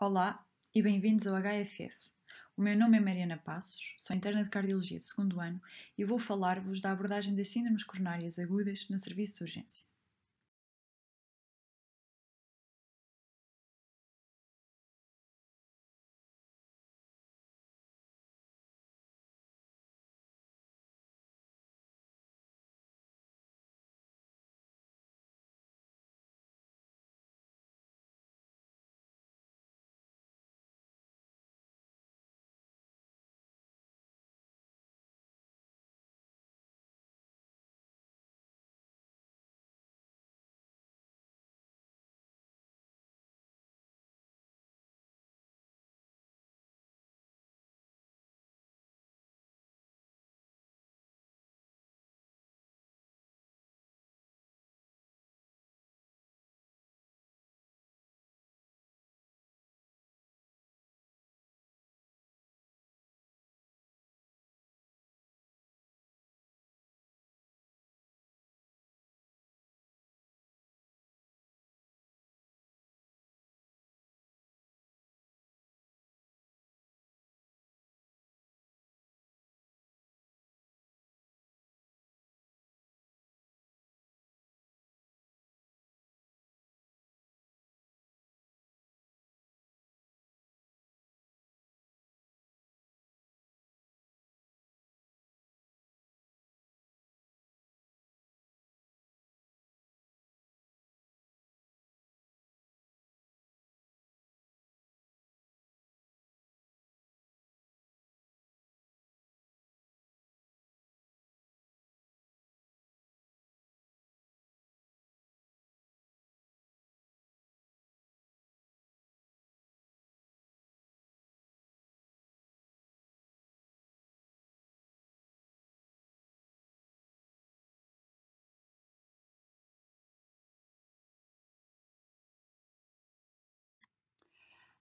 Olá e bem-vindos ao HFF. O meu nome é Mariana Passos, sou interna de Cardiologia de segundo ano e vou falar-vos da abordagem das síndromes coronárias agudas no serviço de urgência.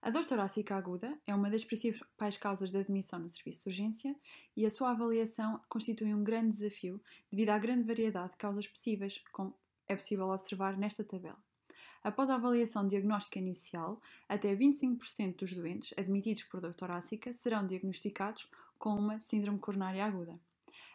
A dor torácica aguda é uma das principais causas de admissão no serviço de urgência e a sua avaliação constitui um grande desafio devido à grande variedade de causas possíveis, como é possível observar nesta tabela. Após a avaliação diagnóstica inicial, até 25% dos doentes admitidos por dor torácica serão diagnosticados com uma síndrome coronária aguda.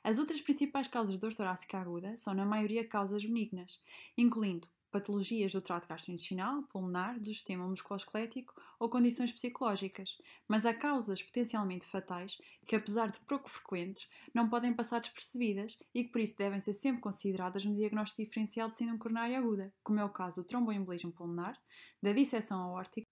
As outras principais causas de dor torácica aguda são, na maioria, causas benignas, incluindo patologias do trato gastrointestinal, pulmonar, do sistema musculoesquelético ou condições psicológicas, mas há causas potencialmente fatais que, apesar de pouco frequentes, não podem passar despercebidas e que por isso devem ser sempre consideradas no diagnóstico diferencial de síndrome coronária aguda, como é o caso do tromboembolismo pulmonar, da disseção aórtica.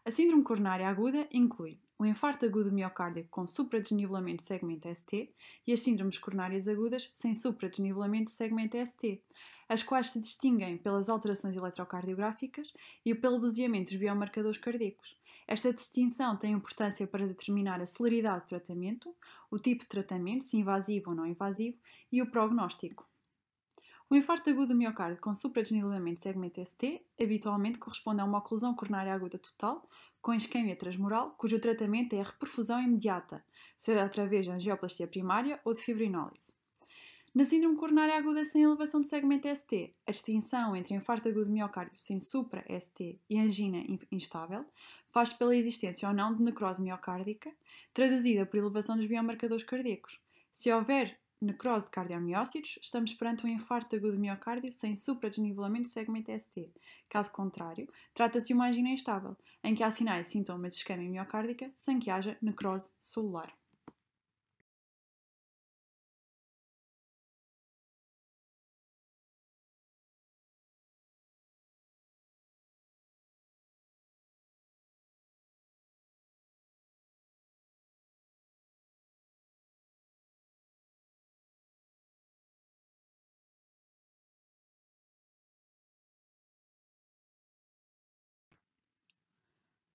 A síndrome coronária aguda inclui o infarto agudo miocárdico com supradesnivelamento do segmento ST e as síndromes coronárias agudas sem supradesnivelamento do segmento ST, as quais se distinguem pelas alterações eletrocardiográficas e pelo doseamento dos biomarcadores cardíacos. Esta distinção tem importância para determinar a celeridade do tratamento, o tipo de tratamento, se invasivo ou não invasivo, e o prognóstico. O infarto agudo do miocárdio com supradesnivelamento do segmento ST habitualmente corresponde a uma oclusão coronária aguda total com isquemia transmural, cujo tratamento é a reperfusão imediata, seja através de angioplastia primária ou de fibrinólise. Na síndrome coronária aguda sem elevação do segmento ST, a distinção entre infarto agudo do miocárdio sem supra-ST e angina instável faz-se pela existência ou não de necrose miocárdica, traduzida por elevação dos biomarcadores cardíacos. Se houver necrose de cardiomiócitos, estamos perante um infarto agudo do miocárdio sem supradesnivelamento do segmento ST. Caso contrário, trata-se de uma angina instável, em que há sinais e sintomas de isquemia miocárdica sem que haja necrose celular.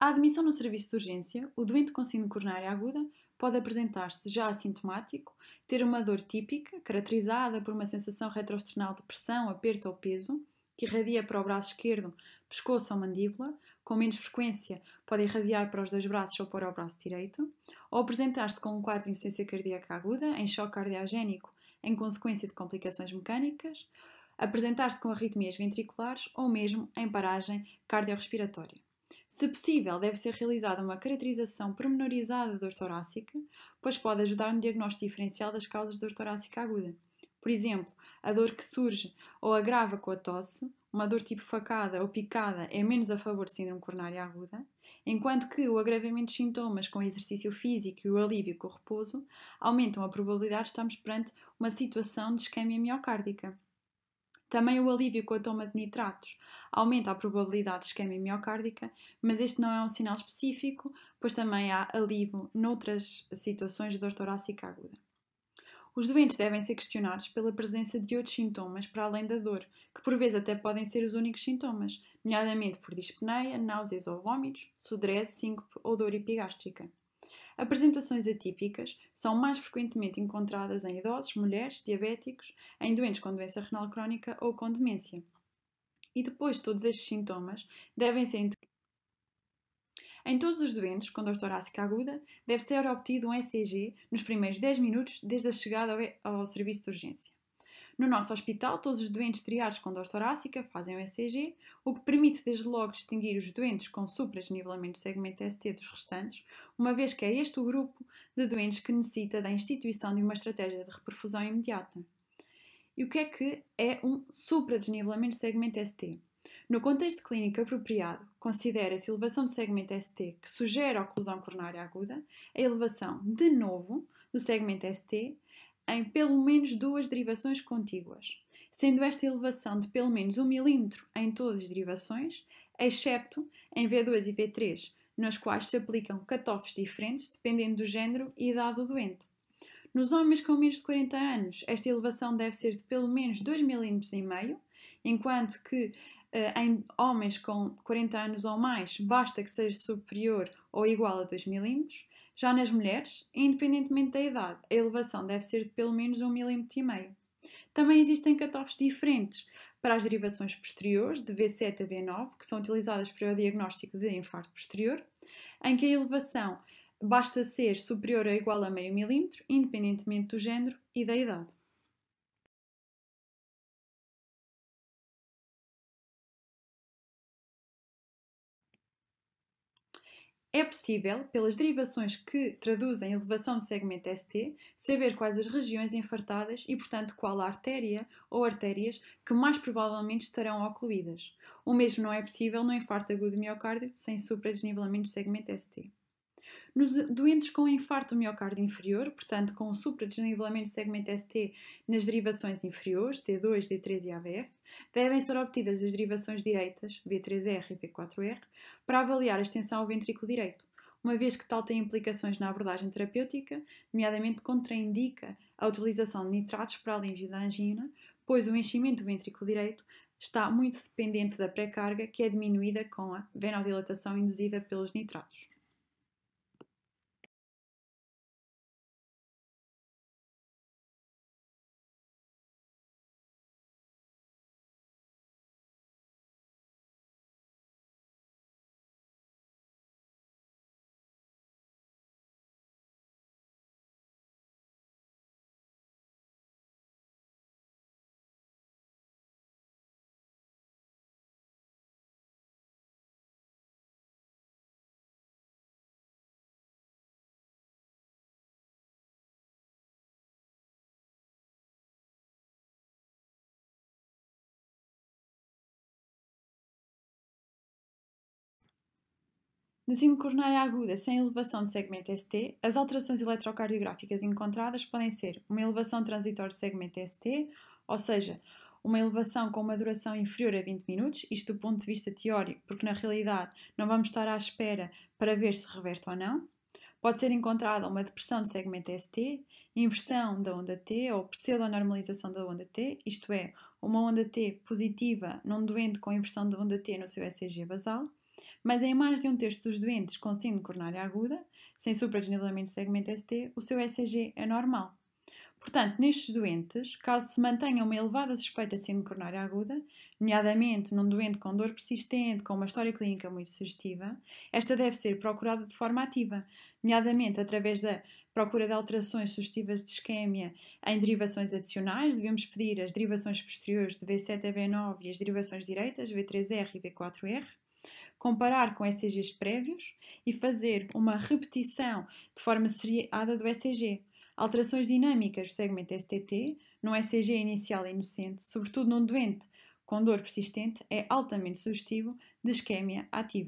À admissão no serviço de urgência, o doente com síndrome coronária aguda pode apresentar-se já assintomático, ter uma dor típica, caracterizada por uma sensação retroesternal de pressão, aperto ou peso, que irradia para o braço esquerdo, pescoço ou mandíbula, com menos frequência pode irradiar para os dois braços ou para o braço direito, ou apresentar-se com um quadro de insuficiência cardíaca aguda, em choque cardiogénico em consequência de complicações mecânicas, apresentar-se com arritmias ventriculares ou mesmo em paragem cardiorrespiratória. Se possível, deve ser realizada uma caracterização pormenorizada da dor torácica, pois pode ajudar no diagnóstico diferencial das causas de dor torácica aguda. Por exemplo, a dor que surge ou agrava com a tosse, uma dor tipo facada ou picada é menos a favor de síndrome coronária aguda, enquanto que o agravamento de sintomas com exercício físico e o alívio com o repouso aumentam a probabilidade de estarmos perante uma situação de isquemia miocárdica. Também o alívio com a toma de nitratos aumenta a probabilidade de isquemia miocárdica, mas este não é um sinal específico, pois também há alívio noutras situações de dor torácica aguda. Os doentes devem ser questionados pela presença de outros sintomas para além da dor, que por vezes até podem ser os únicos sintomas, nomeadamente por dispneia, náuseas ou vômitos, sudorese, síncope ou dor epigástrica. Apresentações atípicas são mais frequentemente encontradas em idosos, mulheres, diabéticos, em doentes com doença renal crónica ou com demência. E depois de todos estes sintomas, devem ser em todos os doentes com dor torácica aguda, deve ser obtido um ECG nos primeiros 10 minutos desde a chegada ao serviço de urgência. No nosso hospital, todos os doentes triados com dor torácica fazem o ECG, o que permite desde logo distinguir os doentes com supradesnivelamento do segmento ST dos restantes, uma vez que é este o grupo de doentes que necessita da instituição de uma estratégia de reperfusão imediata. E o que é um supradesnivelamento do segmento ST? No contexto clínico apropriado, considera-se elevação do segmento ST que sugere oclusão coronária aguda, a elevação, de novo, do segmento ST em pelo menos duas derivações contíguas, sendo esta elevação de pelo menos 1 mm em todas as derivações, excepto em V2 e V3, nos quais se aplicam cutoffs diferentes dependendo do género e idade do doente. Nos homens com menos de 40 anos, esta elevação deve ser de pelo menos 2,5 mm, enquanto que em homens com 40 anos ou mais, basta que seja superior ou igual a 2 mm. Já nas mulheres, independentemente da idade, a elevação deve ser de pelo menos 1,5 mm. Também existem cutoffs diferentes para as derivações posteriores, de V7 a V9, que são utilizadas para o diagnóstico de infarto posterior, em que a elevação basta ser superior ou igual a meio milímetro, independentemente do género e da idade. É possível, pelas derivações que traduzem a elevação do segmento ST, saber quais as regiões infartadas e, portanto, qual a artéria ou artérias que mais provavelmente estarão ocluídas. O mesmo não é possível no infarto agudo do miocárdio sem supradesnivelamento do segmento ST. Nos doentes com infarto do miocárdio inferior, portanto com o supradesnivelamento do segmento ST nas derivações inferiores, D2, D3 e AVF, devem ser obtidas as derivações direitas, V3R e V4R, para avaliar a extensão ao ventrículo direito, uma vez que tal tem implicações na abordagem terapêutica, nomeadamente contraindica a utilização de nitratos para alívio da angina, pois o enchimento do ventrículo direito está muito dependente da pré-carga, que é diminuída com a venodilatação induzida pelos nitratos. Na síndrome coronária aguda sem elevação do segmento ST, as alterações eletrocardiográficas encontradas podem ser uma elevação transitória do segmento ST, ou seja, uma elevação com uma duração inferior a 20 minutos, isto do ponto de vista teórico, porque na realidade não vamos estar à espera para ver se reverte ou não. Pode ser encontrada uma depressão do segmento ST, inversão da onda T ou pseudonormalização da onda T, isto é, uma onda T positiva num doente com inversão da onda T no seu ECG basal, mas em mais de um terço dos doentes com síndrome coronária aguda, sem supradesnivelamento do segmento ST, o seu ECG é normal. Portanto, nestes doentes, caso se mantenha uma elevada suspeita de síndrome coronária aguda, nomeadamente num doente com dor persistente, com uma história clínica muito sugestiva, esta deve ser procurada de forma ativa, nomeadamente através da procura de alterações sugestivas de isquémia em derivações adicionais. Devemos pedir as derivações posteriores de V7 a V9 e as derivações direitas, V3R e V4R. comparar com ECGs prévios e fazer uma repetição de forma seriada do ECG. Alterações dinâmicas do segmento STT, no ECG inicial inocente, sobretudo num doente com dor persistente, é altamente sugestivo de isquemia ativa.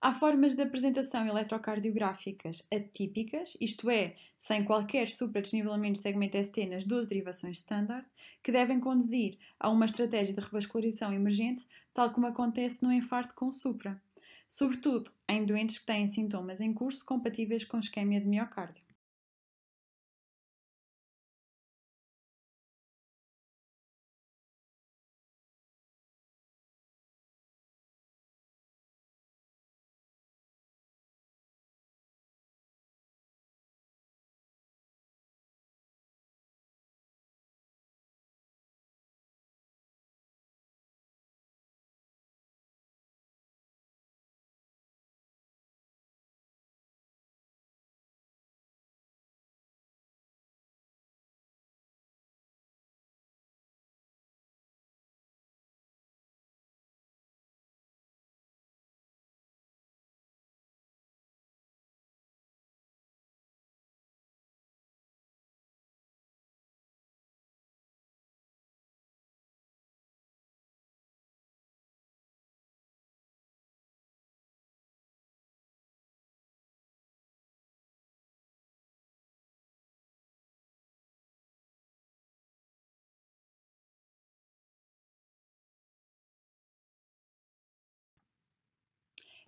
Há formas de apresentação eletrocardiográficas atípicas, isto é, sem qualquer supradesnivelamento de segmento ST nas 12 derivações standard, que devem conduzir a uma estratégia de revascularização emergente, tal como acontece no infarto com supra, sobretudo em doentes que têm sintomas em curso compatíveis com isquemia de miocárdio.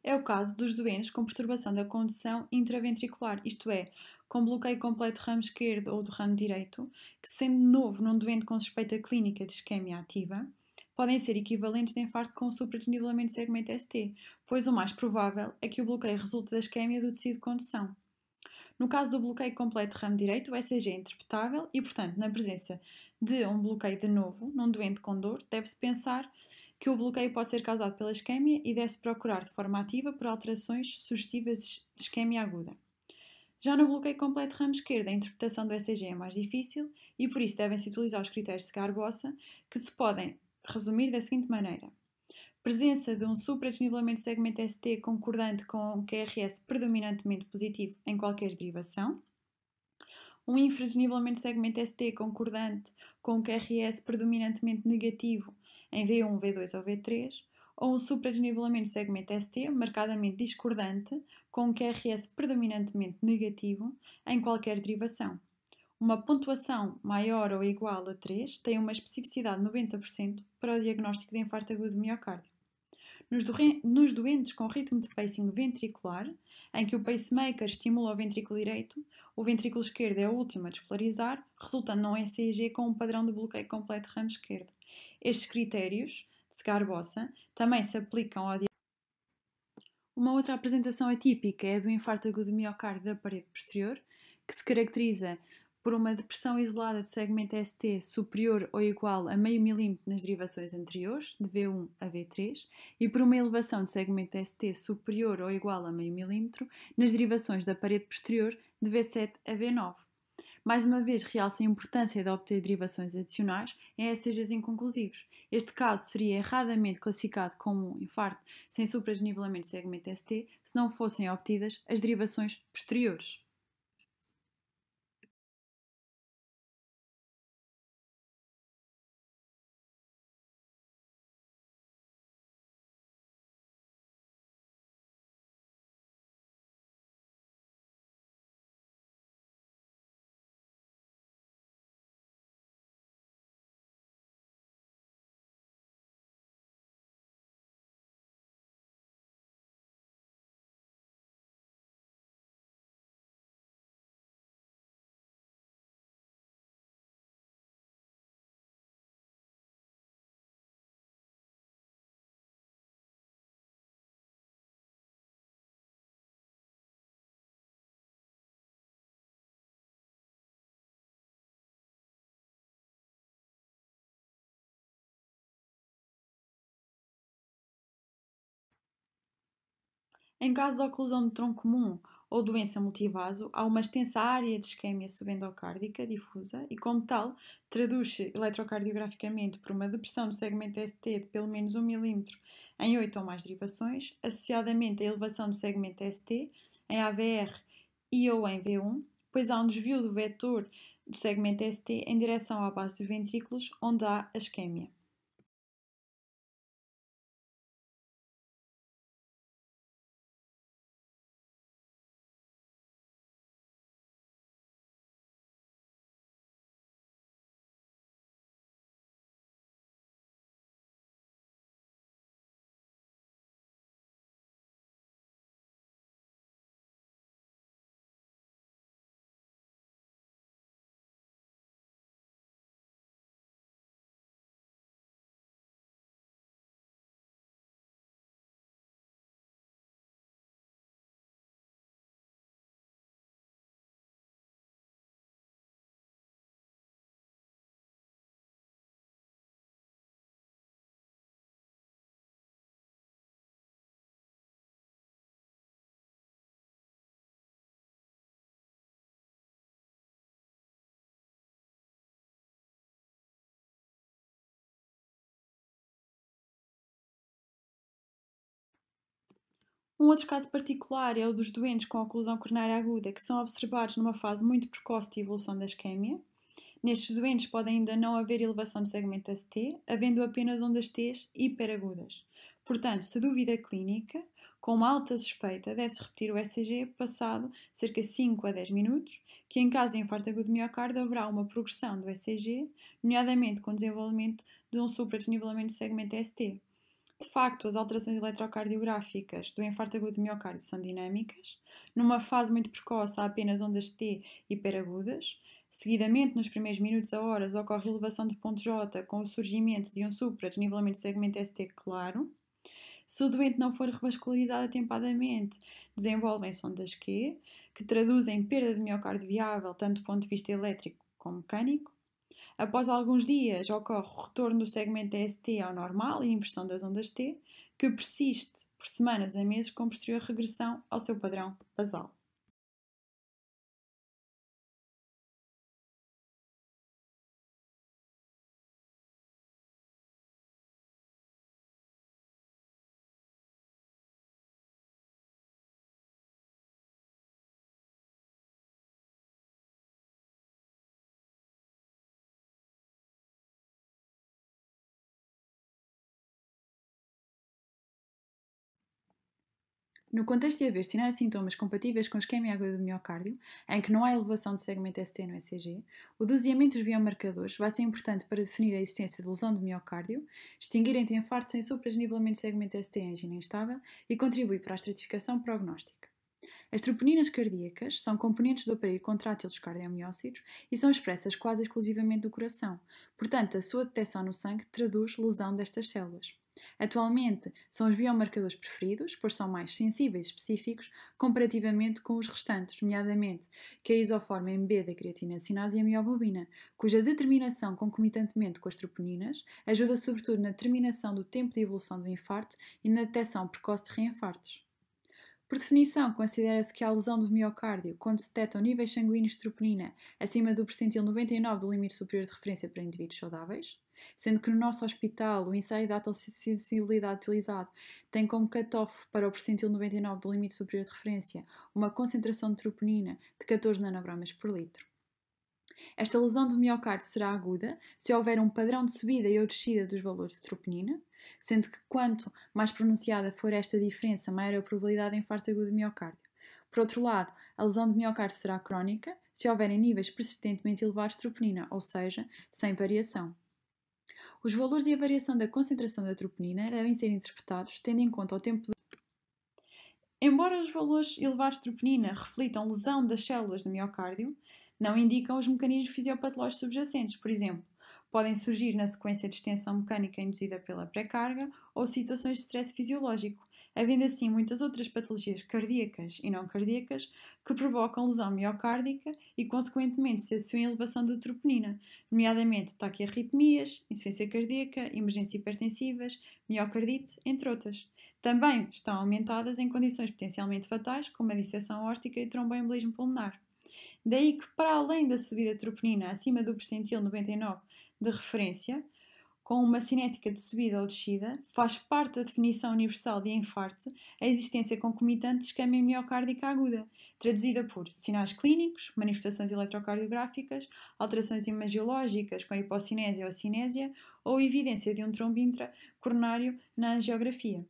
É o caso dos doentes com perturbação da condução intraventricular, isto é, com bloqueio completo do ramo esquerdo ou do ramo direito, que, sendo novo num doente com suspeita clínica de isquemia ativa, podem ser equivalentes de infarto com supradesnivelamento de segmento ST, pois o mais provável é que o bloqueio resulte da isquemia do tecido de condução. No caso do bloqueio completo de ramo direito, o ECG é interpretável e, portanto, na presença de um bloqueio de novo num doente com dor, deve-se pensar que o bloqueio pode ser causado pela isquemia e deve-se procurar de forma ativa por alterações sugestivas de isquemia aguda. Já no bloqueio completo de ramo esquerdo, a interpretação do ECG é mais difícil e por isso devem-se utilizar os critérios de Segar-Bossa, que se podem resumir da seguinte maneira: presença de um supradesnivelamento de segmento ST concordante com QRS predominantemente positivo em qualquer derivação, um infradesnivelamento de segmento ST concordante com QRS predominantemente negativo em V1, V2 ou V3, ou um supradesnivelamento de segmento ST marcadamente discordante com QRS predominantemente negativo em qualquer derivação. Uma pontuação maior ou igual a 3 tem uma especificidade de 90% para o diagnóstico de infarto agudo de miocárdio. Nos doentes com ritmo de pacing ventricular, em que o pacemaker estimula o ventrículo direito, o ventrículo esquerdo é o último a despolarizar, resultando num ECG com um padrão de bloqueio completo de ramo esquerdo. Estes critérios de Segar-Bossa também se aplicam ao diagnóstico. Uma outra apresentação atípica é a do infarto agudo de miocárdio da parede posterior, que se caracteriza por uma depressão isolada do segmento ST superior ou igual a meio milímetro nas derivações anteriores, de V1 a V3, e por uma elevação do segmento ST superior ou igual a meio milímetro nas derivações da parede posterior, de V7 a V9. Mais uma vez, realça a importância de obter derivações adicionais em ECGs inconclusivos. Este caso seria erradamente classificado como um infarto sem supradesnivelamento de segmento ST se não fossem obtidas as derivações posteriores. Em caso de oclusão do tronco comum ou doença multivaso, há uma extensa área de isquemia subendocárdica difusa e, como tal, traduz-se eletrocardiograficamente por uma depressão do segmento ST de pelo menos 1 milímetro em 8 ou mais derivações, associadamente à elevação do segmento ST em AVR e ou em V1, pois há um desvio do vetor do segmento ST em direção à base dos ventrículos, onde há a isquemia. Um outro caso particular é o dos doentes com oclusão coronária aguda, que são observados numa fase muito precoce de evolução da isquemia. Nestes doentes pode ainda não haver elevação de segmento ST, havendo apenas ondas T hiperagudas. Portanto, se dúvida clínica, com uma alta suspeita, deve-se repetir o ECG passado cerca de 5 a 10 minutos, que em caso de infarto agudo de miocárdio haverá uma progressão do ECG, nomeadamente com desenvolvimento de um supradesnivelamento do segmento ST. De facto, as alterações eletrocardiográficas do infarto agudo de miocárdio são dinâmicas. Numa fase muito precoce, há apenas ondas T hiperagudas. Seguidamente, nos primeiros minutos a horas, ocorre elevação do ponto J com o surgimento de um supra-desnivelamento do segmento ST claro. Se o doente não for revascularizado atempadamente, desenvolvem-se ondas Q, que traduzem perda de miocárdio viável, tanto do ponto de vista elétrico como mecânico. Após alguns dias, ocorre o retorno do segmento ST ao normal e a inversão das ondas T, que persiste por semanas a meses com posterior regressão ao seu padrão basal. No contexto de haver sinais e sintomas compatíveis com isquemia aguda do miocárdio, em que não há elevação do segmento ST no ECG, o doseamento dos biomarcadores vai ser importante para definir a existência de lesão do miocárdio, extinguir entre infarto sem supradesnivelamento do segmento ST em angina instável e contribuir para a estratificação prognóstica. As troponinas cardíacas são componentes do aparelho contrátil dos cardiomiócitos e são expressas quase exclusivamente do coração, portanto, a sua detecção no sangue traduz lesão destas células. Atualmente, são os biomarcadores preferidos, pois são mais sensíveis e específicos comparativamente com os restantes, nomeadamente que a isoforma MB da creatinacinase e a mioglobina, cuja determinação concomitantemente com as troponinas ajuda sobretudo na determinação do tempo de evolução do infarto e na detecção precoce de reinfartos. Por definição, considera-se que há lesão do miocárdio quando se detectam níveis sanguíneos de troponina acima do percentil 99 do limite superior de referência para indivíduos saudáveis, sendo que no nosso hospital o ensaio de autossensibilidade utilizado tem como cutoff para o percentil 99 do limite superior de referência uma concentração de troponina de 14 nanogramas por litro. Esta lesão do miocárdio será aguda se houver um padrão de subida e ou descida dos valores de troponina, sendo que quanto mais pronunciada for esta diferença, maior a probabilidade de infarto agudo de miocárdio. Por outro lado, a lesão de miocárdio será crónica se houverem níveis persistentemente elevados de troponina, ou seja, sem variação. Os valores e a variação da concentração da troponina devem ser interpretados tendo em conta o tempo de... Embora os valores elevados de troponina reflitam lesão das células do miocárdio, não indicam os mecanismos fisiopatológicos subjacentes. Por exemplo, podem surgir na sequência de extensão mecânica induzida pela pré-carga ou situações de stress fisiológico, havendo assim muitas outras patologias cardíacas e não cardíacas que provocam lesão miocárdica e, consequentemente, se associam à elevação da troponina, nomeadamente taquiarritmias, insuficiência cardíaca, emergência hipertensivas, miocardite, entre outras. Também estão aumentadas em condições potencialmente fatais, como a disseção aórtica e o tromboembolismo pulmonar. Daí que, para além da subida de troponina acima do percentil 99 de referência, com uma cinética de subida ou descida, faz parte da definição universal de infarto a existência concomitante de isquemia miocárdica aguda, traduzida por sinais clínicos, manifestações eletrocardiográficas, alterações imagiológicas com hipocinésia ou cinésia ou evidência de um trombo intracoronário na angiografia.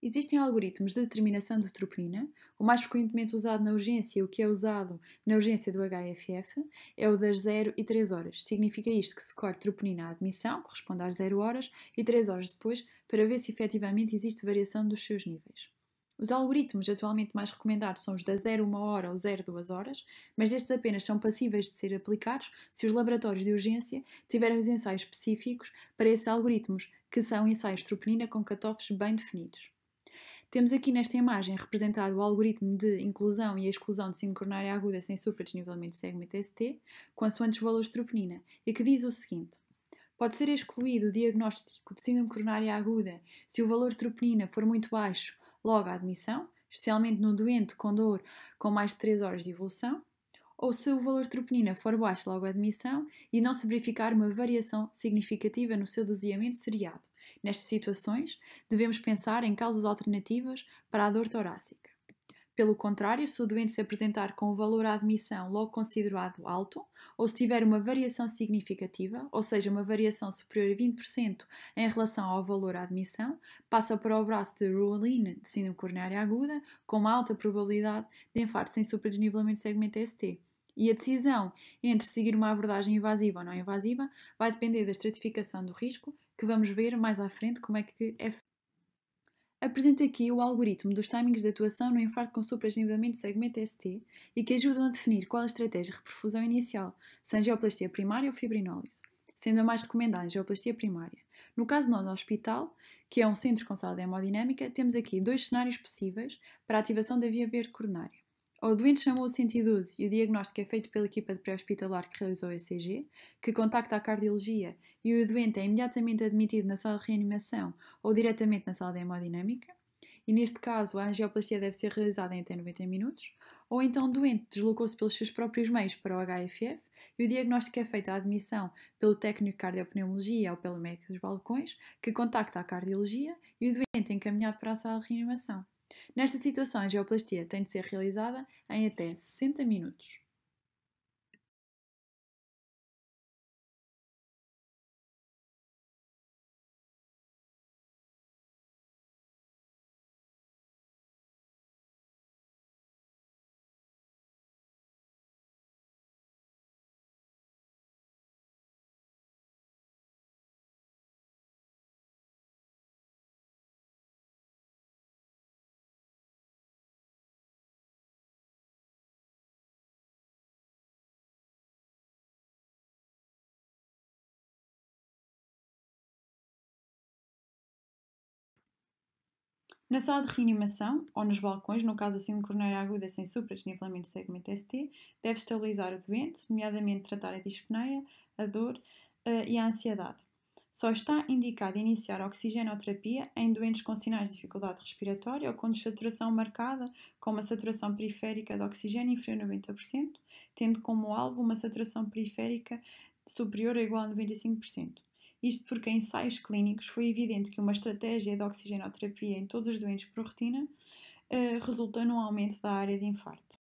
Existem algoritmos de determinação de troponina. O mais frequentemente usado na urgência, o que é usado na urgência do HFF, é o das 0 e 3 horas. Significa isto que se corre troponina à admissão, corresponde às 0 horas, e 3 horas depois, para ver se efetivamente existe variação dos seus níveis. Os algoritmos atualmente mais recomendados são os da 0 hora ou 2 horas, mas estes apenas são passíveis de ser aplicados se os laboratórios de urgência tiverem os ensaios específicos para esses algoritmos, que são ensaios de troponina com cutoffs bem definidos. Temos aqui nesta imagem representado o algoritmo de inclusão e exclusão de síndrome coronária aguda sem supradesnivelamento de segmento ST, consoante os valores de troponina, e que diz o seguinte: pode ser excluído o diagnóstico de síndrome coronária aguda se o valor de troponina for muito baixo logo à admissão, especialmente no doente com dor com mais de 3 horas de evolução, ou se o valor de troponina for baixo logo à admissão e não se verificar uma variação significativa no seu doseamento seriado. Nestas situações, devemos pensar em causas alternativas para a dor torácica. Pelo contrário, se o doente se apresentar com o valor à admissão logo considerado alto, ou se tiver uma variação significativa, ou seja, uma variação superior a 20% em relação ao valor à admissão, passa para o braço de Ruoline de síndrome coronária aguda, com uma alta probabilidade de infarto sem supradesnivelamento de segmento ST. E a decisão entre seguir uma abordagem invasiva ou não invasiva vai depender da estratificação do risco, que vamos ver mais à frente como é que é. Apresenta aqui o algoritmo dos timings de atuação no infarto com supradesnivelamento de segmento ST e que ajudam a definir qual a estratégia de reperfusão inicial, se angioplastia primária ou fibrinólise, sendo a mais recomendada a angioplastia primária. No caso do hospital, que é um centro com sala de hemodinâmica, temos aqui dois cenários possíveis para a ativação da via verde coronária. Ou o doente chamou o 112 e o diagnóstico é feito pela equipa de pré-hospitalar que realizou o ECG, que contacta a cardiologia e o doente é imediatamente admitido na sala de reanimação ou diretamente na sala de hemodinâmica, e neste caso a angioplastia deve ser realizada em até 90 minutos, ou então o doente deslocou-se pelos seus próprios meios para o HFF e o diagnóstico é feito à admissão pelo técnico de cardiopneumologia ou pelo médico dos balcões, que contacta a cardiologia e o doente é encaminhado para a sala de reanimação. Nesta situação, a angioplastia tem de ser realizada em até 60 minutos. Na sala de reanimação, ou nos balcões, no caso da síndrome coronária aguda sem supradesnivelamento de segmento ST, deve estabilizar o doente, nomeadamente tratar a dispneia, a dor e a ansiedade. Só está indicado iniciar a oxigenoterapia em doentes com sinais de dificuldade respiratória ou com desaturação marcada, com uma saturação periférica de oxigênio inferior a 90%, tendo como alvo uma saturação periférica superior ou igual a 95%. Isto porque em ensaios clínicos foi evidente que uma estratégia de oxigenoterapia em todos os doentes por rotina resulta num aumento da área de infarto.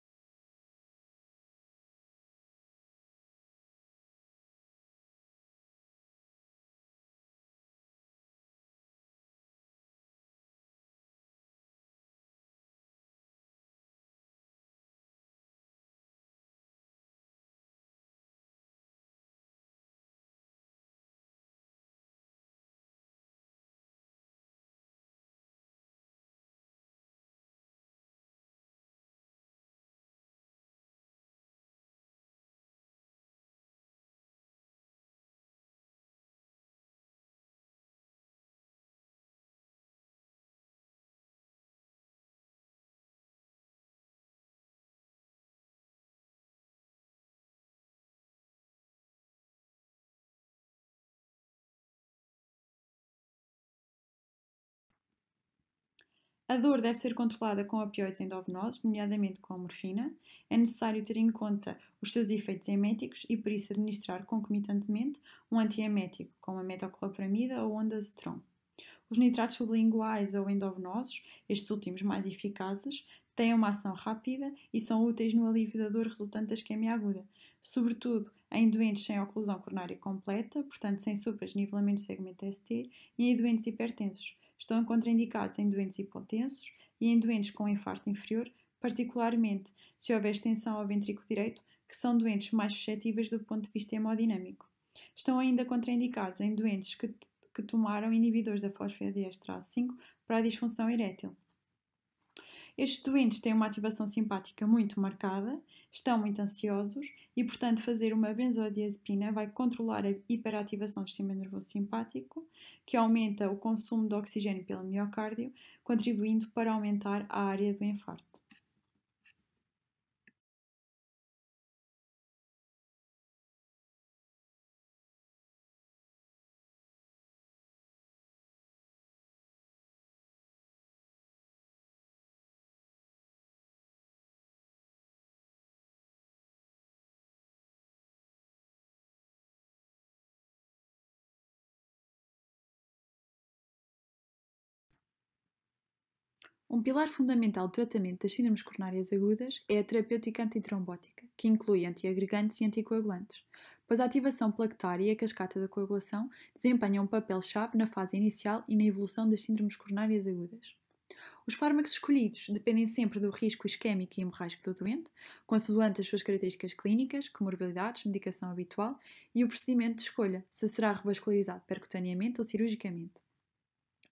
A dor deve ser controlada com opioides endovenosos, nomeadamente com a morfina. É necessário ter em conta os seus efeitos eméticos e, por isso, administrar concomitantemente um antiemético, como a metoclopramida ou ondansetron. Os nitratos sublinguais ou endovenosos, estes últimos mais eficazes, têm uma ação rápida e são úteis no alívio da dor resultante da isquemia aguda, sobretudo em doentes sem oclusão coronária completa, portanto sem supradesnivelamento do segmento ST, e em doentes hipertensos. Estão contraindicados em doentes hipotensos e em doentes com infarto inferior, particularmente se houver extensão ao ventrículo direito, que são doentes mais suscetíveis do ponto de vista hemodinâmico. Estão ainda contraindicados em doentes que tomaram inibidores da fosfodiesterase 5 para a disfunção erétil. Estes doentes têm uma ativação simpática muito marcada, estão muito ansiosos e, portanto, fazer uma benzodiazepina vai controlar a hiperativação do sistema nervoso simpático, que aumenta o consumo de oxigênio pelo miocárdio, contribuindo para aumentar a área do infarto. Um pilar fundamental do tratamento das síndromes coronárias agudas é a terapêutica antitrombótica, que inclui antiagregantes e anticoagulantes, pois a ativação plaquetária e a cascata da coagulação desempenham um papel-chave na fase inicial e na evolução das síndromes coronárias agudas. Os fármacos escolhidos dependem sempre do risco isquémico e hemorrágico do doente, consoante as suas características clínicas, comorbilidades, medicação habitual e o procedimento de escolha, se será revascularizado percutaneamente ou cirurgicamente.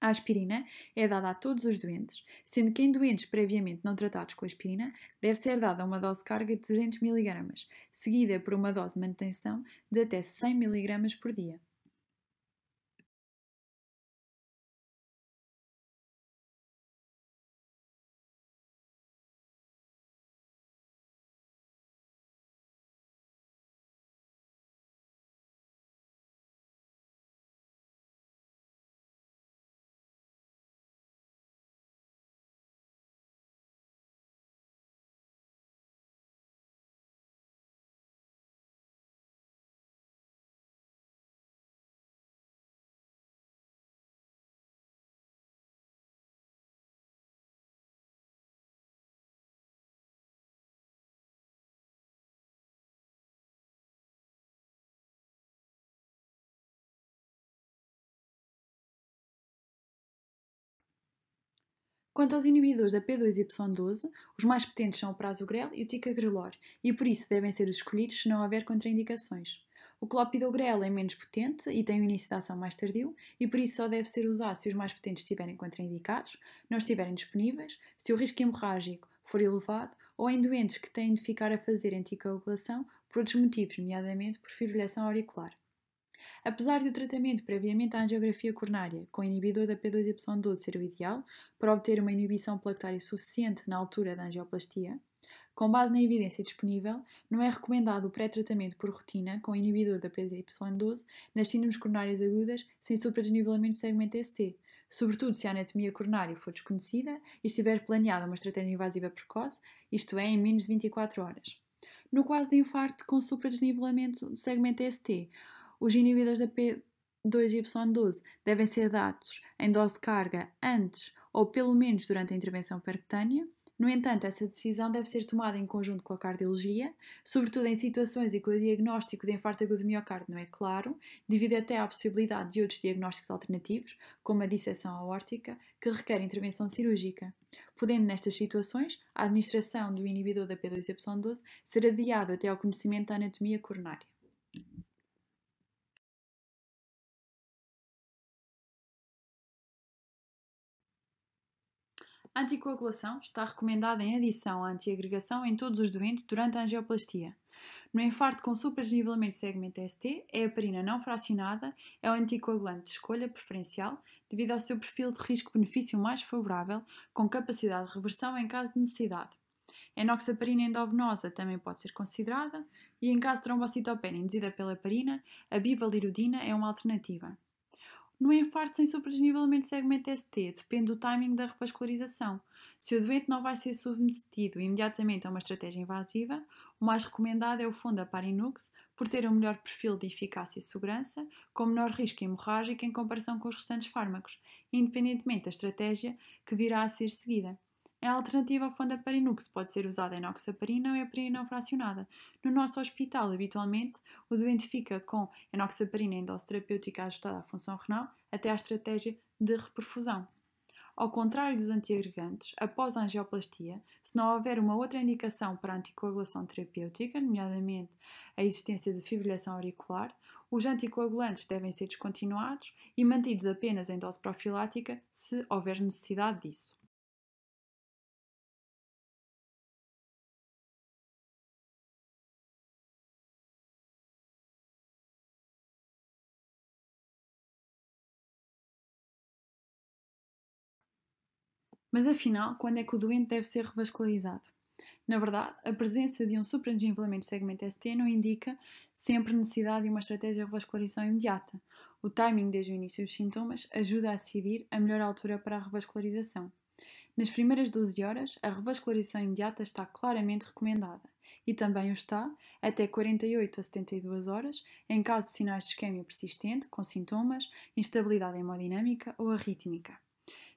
A aspirina é dada a todos os doentes, sendo que em doentes previamente não tratados com aspirina deve ser dada uma dose de carga de 300 mg, seguida por uma dose de manutenção de até 100 mg por dia. Quanto aos inibidores da P2Y12, os mais potentes são o prasugrel e o ticagrelor, e por isso devem ser os escolhidos se não houver contraindicações. O clopidogrel é menos potente e tem um início de ação mais tardio, e por isso só deve ser usado se os mais potentes estiverem contraindicados, não estiverem disponíveis, se o risco hemorrágico for elevado ou em doentes que têm de ficar a fazer anticoagulação por outros motivos, nomeadamente por fibrilação auricular. Apesar de o tratamento previamente à angiografia coronária com inibidor da P2Y12 ser o ideal para obter uma inibição plaquetária suficiente na altura da angioplastia, com base na evidência disponível, não é recomendado o pré-tratamento por rotina com inibidor da P2Y12 nas síndromes coronárias agudas sem supradesnivelamento do segmento ST, sobretudo se a anatomia coronária for desconhecida e estiver planeada uma estratégia invasiva precoce, isto é, em menos de 24 horas. No caso de infarto com supradesnivelamento do segmento ST, os inibidores da P2Y12 devem ser dados em dose de carga antes ou pelo menos durante a intervenção percutânea. No entanto, essa decisão deve ser tomada em conjunto com a cardiologia, sobretudo em situações em que o diagnóstico de infarto agudo do miocárdio não é claro, devido até à possibilidade de outros diagnósticos alternativos, como a disseção aórtica, que requer intervenção cirúrgica, podendo nestas situações a administração do inibidor da P2Y12 ser adiado até ao conhecimento da anatomia coronária. A anticoagulação está recomendada em adição à antiagregação em todos os doentes durante a angioplastia. No infarto com supradesnivelamento do segmento ST, a heparina não fracionada é o anticoagulante de escolha preferencial devido ao seu perfil de risco-benefício mais favorável, com capacidade de reversão em caso de necessidade. A enoxaparina endovenosa também pode ser considerada e, em caso de trombocitopenia induzida pela heparina, a bivalirudina é uma alternativa. No infarto sem supradesnivelamento de segmento ST, depende do timing da revascularização. Se o doente não vai ser submetido imediatamente a uma estratégia invasiva, o mais recomendado é o Fondaparinux, por ter um melhor perfil de eficácia e segurança, com menor risco hemorrágico em comparação com os restantes fármacos, independentemente da estratégia que virá a ser seguida. Em alternativa ao Fondaparinux pode ser usada a enoxaparina ou a heparina fracionada. No nosso hospital, habitualmente, o doente fica com enoxaparina em dose terapêutica ajustada à função renal até à estratégia de reperfusão. Ao contrário dos antiagregantes, após a angioplastia, se não houver uma outra indicação para anticoagulação terapêutica, nomeadamente a existência de fibrilação auricular, os anticoagulantes devem ser descontinuados e mantidos apenas em dose profilática se houver necessidade disso. Mas afinal, quando é que o doente deve ser revascularizado? Na verdade, a presença de um supradesnivelamento de segmento ST não indica sempre necessidade de uma estratégia de revascularização imediata. O timing desde o início dos sintomas ajuda a decidir a melhor altura para a revascularização. Nas primeiras 12 horas, a revascularização imediata está claramente recomendada e também o está até 48 a 72 horas em caso de sinais de isquemia persistente, com sintomas, instabilidade hemodinâmica ou arrítmica.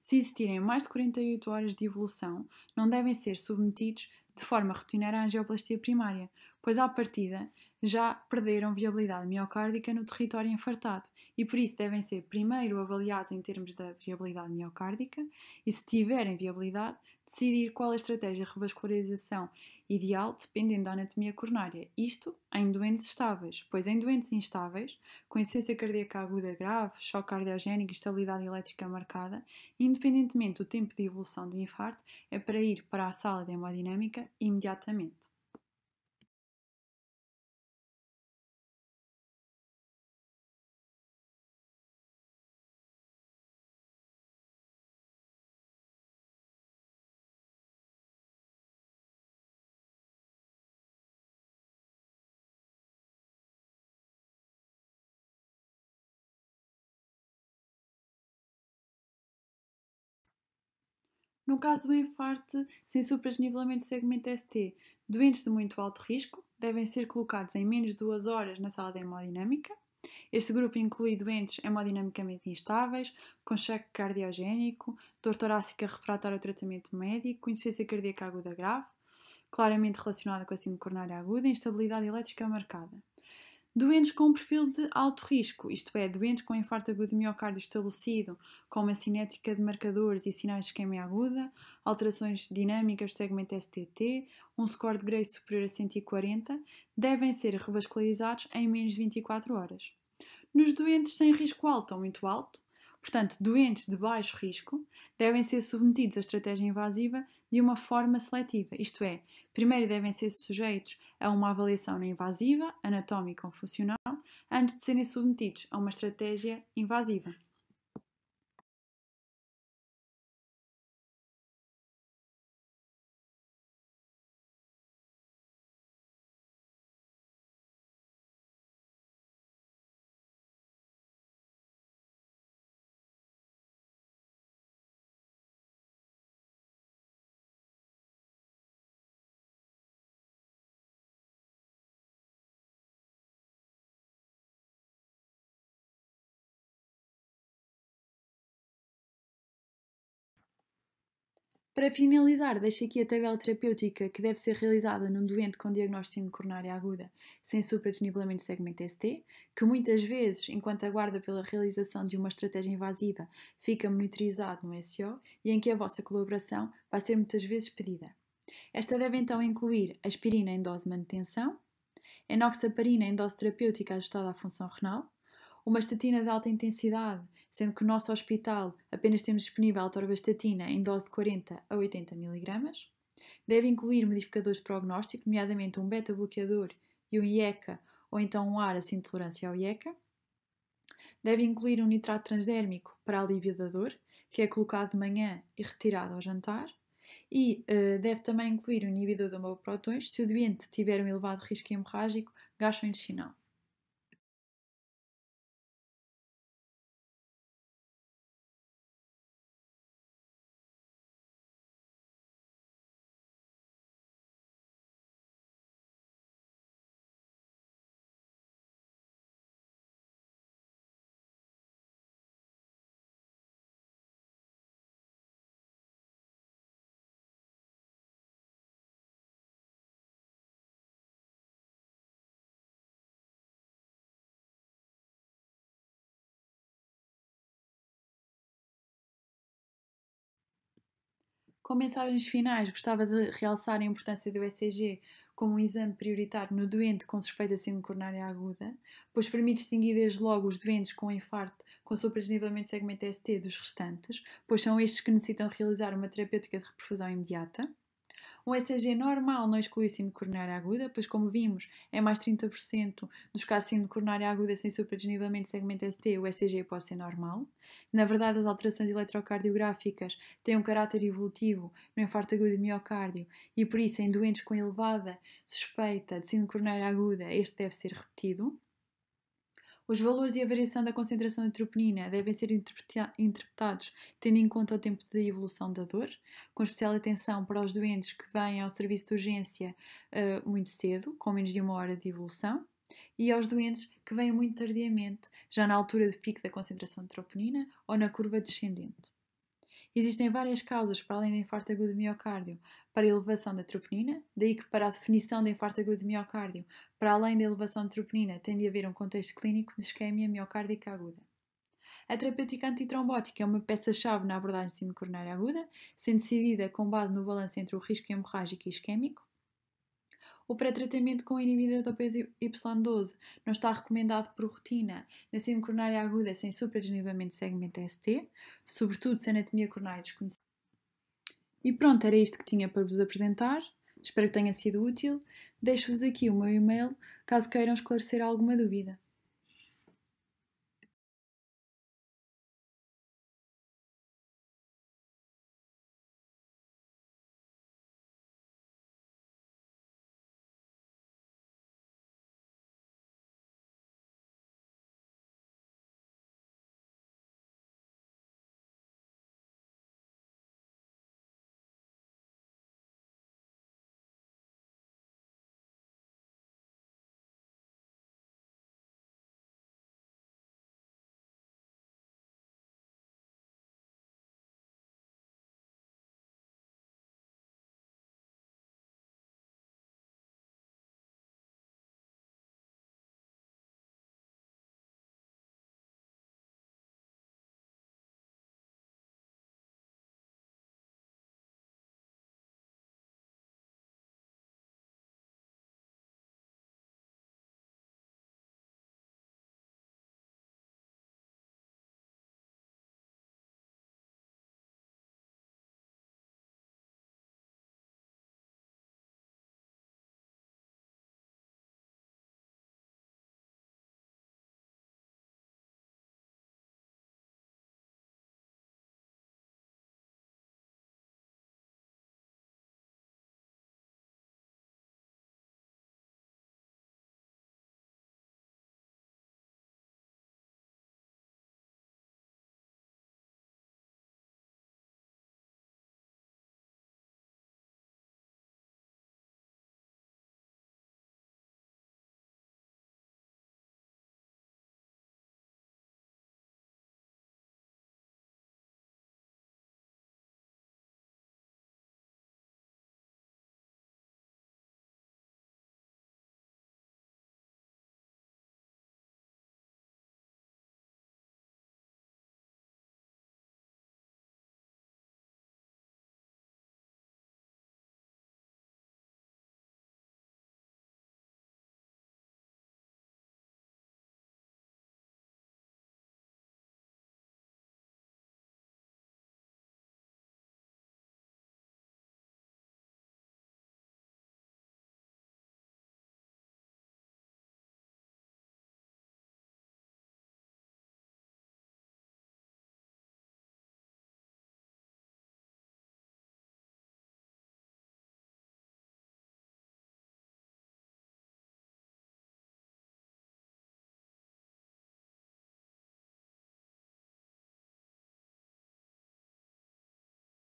Se existirem mais de 48 horas de evolução, não devem ser submetidos de forma rotineira à angioplastia primária, pois à partida já perderam viabilidade miocárdica no território infartado e por isso devem ser primeiro avaliados em termos da viabilidade miocárdica e, se tiverem viabilidade, decidir qual é a estratégia de revascularização ideal dependendo da anatomia coronária. Isto em doentes estáveis, pois em doentes instáveis, com insuficiência cardíaca aguda grave, choque cardiogénico e estabilidade elétrica marcada, independentemente do tempo de evolução do infarto, é para ir para a sala de hemodinâmica imediatamente. No caso do infarto sem supradesnivelamento de segmento ST, doentes de muito alto risco devem ser colocados em menos de 2 horas na sala de hemodinâmica. Este grupo inclui doentes hemodinamicamente instáveis, com choque cardiogénico, dor torácica refratária ao tratamento médico, insuficiência cardíaca aguda grave, claramente relacionada com a síndrome coronária aguda e instabilidade elétrica marcada. Doentes com um perfil de alto risco, isto é, doentes com infarto agudo de miocárdio estabelecido, com uma cinética de marcadores e sinais de isquemia aguda, alterações dinâmicas do segmento STT, um score de Grace superior a 140, devem ser revascularizados em menos de 24 horas. Nos doentes sem risco alto ou muito alto, portanto, doentes de baixo risco, devem ser submetidos à estratégia invasiva de uma forma seletiva, isto é, primeiro devem ser sujeitos a uma avaliação não invasiva, anatómica ou funcional, antes de serem submetidos a uma estratégia invasiva. Para finalizar, deixo aqui a tabela terapêutica que deve ser realizada num doente com diagnóstico de síndrome coronária aguda sem supradesnivelamento de segmento ST, que muitas vezes, enquanto aguarda pela realização de uma estratégia invasiva, fica monitorizado no SO e em que a vossa colaboração vai ser muitas vezes pedida. Esta deve então incluir aspirina em dose de manutenção, enoxaparina em dose terapêutica ajustada à função renal, uma estatina de alta intensidade, sendo que no nosso hospital apenas temos disponível a atorvastatina em dose de 40 a 80 mg. Deve incluir modificadores de prognóstico, nomeadamente um beta-bloqueador e um IECA, ou então um AR sem tolerância ao IECA. Deve incluir um nitrato transdérmico para alívio da dor, que é colocado de manhã e retirado ao jantar. E deve também incluir um inibidor de homoprotões se o doente tiver um elevado risco hemorrágico gastrointestinal. Com mensagens finais, gostava de realçar a importância do ECG como um exame prioritário no doente com suspeita de síndrome coronária aguda, pois permite distinguir desde logo os doentes com infarto com supradesnivelamento de segmento ST dos restantes, pois são estes que necessitam realizar uma terapêutica de reperfusão imediata. Um ECG normal não exclui a síndrome coronária aguda, pois, como vimos, em mais de 30% dos casos de síndrome coronária aguda sem supradesnivelamento de segmento ST, o ECG pode ser normal. Na verdade, as alterações eletrocardiográficas têm um caráter evolutivo no infarto agudo de miocárdio e, por isso, em doentes com elevada suspeita de síndrome coronária aguda, este deve ser repetido. Os valores e a variação da concentração de troponina devem ser interpretados tendo em conta o tempo de evolução da dor, com especial atenção para os doentes que vêm ao serviço de urgência muito cedo, com menos de 1 hora de evolução, e aos doentes que vêm muito tardiamente, já na altura de pico da concentração de troponina ou na curva descendente. Existem várias causas, para além do infarto agudo de miocárdio, para a elevação da troponina, daí que para a definição de infarto agudo de miocárdio, para além da elevação de troponina, tem de haver um contexto clínico de isquemia miocárdica aguda. A terapêutica antitrombótica é uma peça-chave na abordagem de síndrome coronária aguda, sendo decidida com base no balanço entre o risco hemorrágico e isquémico. O pré-tratamento com inibidor da Y12 não está recomendado por rotina na síndrome coronária aguda sem supradesnivelamento de segmento ST, sobretudo se a anatomia coronária é desconhecida. E pronto, era isto que tinha para vos apresentar. Espero que tenha sido útil. Deixo-vos aqui o meu e-mail caso queiram esclarecer alguma dúvida.